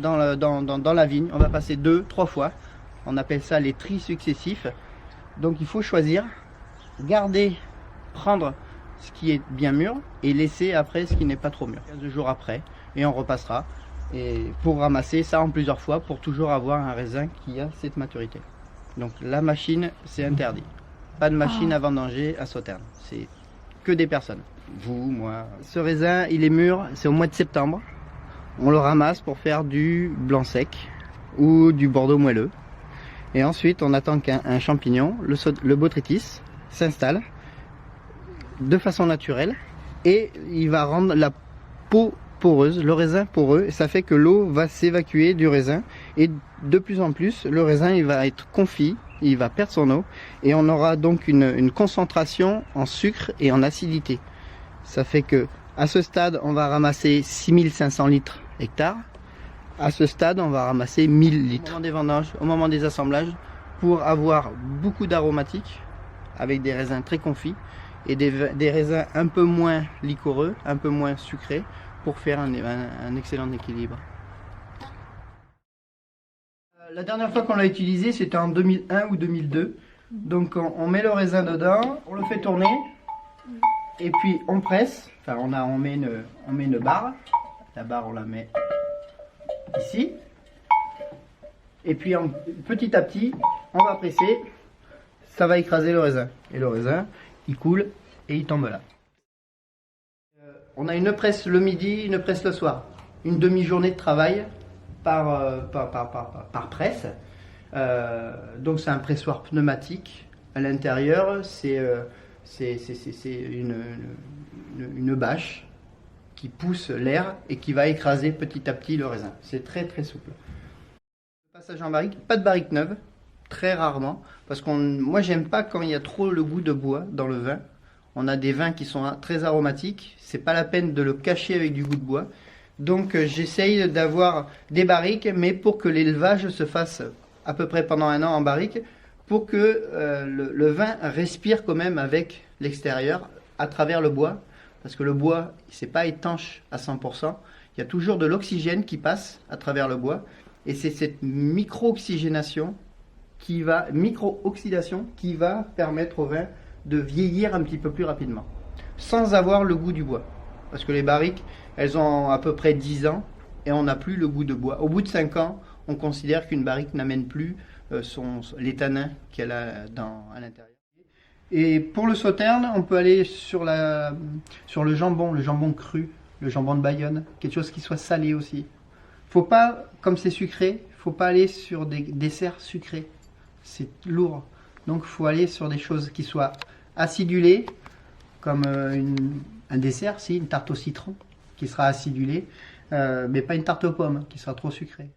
dans la vigne. On va passer 2-3 fois. On appelle ça les tris successifs. Donc il faut choisir, garder, prendre ce qui est bien mûr et laisser après ce qui n'est pas trop mûr. 15 jours après, et on repassera. Et pour ramasser ça en plusieurs fois, pour toujours avoir un raisin qui a cette maturité. Donc la machine, c'est interdit. Pas de machine à vendanger à Sauternes. C'est que des personnes. Vous, moi. Ce raisin, il est mûr, c'est au mois de septembre. On le ramasse pour faire du blanc sec ou du bordeaux moelleux. Et ensuite, on attend qu'un champignon, le botrytis, s'installe de façon naturelle. Et il va rendre la peau poreuse, le raisin poreux, et ça fait que l'eau va s'évacuer du raisin et de plus en plus le raisin il va être confit, il va perdre son eau et on aura donc une concentration en sucre et en acidité. Ça fait que à ce stade on va ramasser 6500 litres hectare, à ce stade on va ramasser 1000 litres. Au moment des vendanges, au moment des assemblages, pour avoir beaucoup d'aromatiques avec des raisins très confits et des raisins un peu moins liquoreux, un peu moins sucrés, pour faire un excellent équilibre. La dernière fois qu'on l'a utilisé, c'était en 2001 ou 2002. Donc on met le raisin dedans, on le fait tourner, et puis on presse. Enfin, on met une barre. La barre, on la met ici. Et puis petit à petit, on va presser. Ça va écraser le raisin. Et le raisin, il coule et il tombe là. On a une presse le midi, une presse le soir. Une demi-journée de travail par presse. Donc c'est un pressoir pneumatique. À l'intérieur, c'est une bâche qui pousse l'air et qui va écraser petit à petit le raisin. C'est très très souple. Le passage en barrique, pas de barrique neuve, très rarement. Parce que moi j'aime pas quand il y a trop le goût de bois dans le vin. On a des vins qui sont très aromatiques, c'est pas la peine de le cacher avec du goût de bois. Donc j'essaye d'avoir des barriques, mais pour que l'élevage se fasse à peu près pendant 1 an en barrique, pour que le vin respire quand même avec l'extérieur, à travers le bois, parce que le bois, c'est pas étanche à 100%, il y a toujours de l'oxygène qui passe à travers le bois, et c'est cette micro-oxydation qui va permettre au vin de vieillir un petit peu plus rapidement, sans avoir le goût du bois. Parce que les barriques, elles ont à peu près 10 ans et on n'a plus le goût de bois. Au bout de 5 ans, on considère qu'une barrique n'amène plus les tanins qu'elle a à l'intérieur. Et pour le Sauterne, on peut aller sur le jambon cru, le jambon de Bayonne, quelque chose qui soit salé aussi. Faut pas, comme c'est sucré, faut pas aller sur des desserts sucrés. C'est lourd. Donc il faut aller sur des choses qui soient acidulées, comme un dessert, une tarte au citron qui sera acidulée, mais pas une tarte aux pommes qui sera trop sucrée.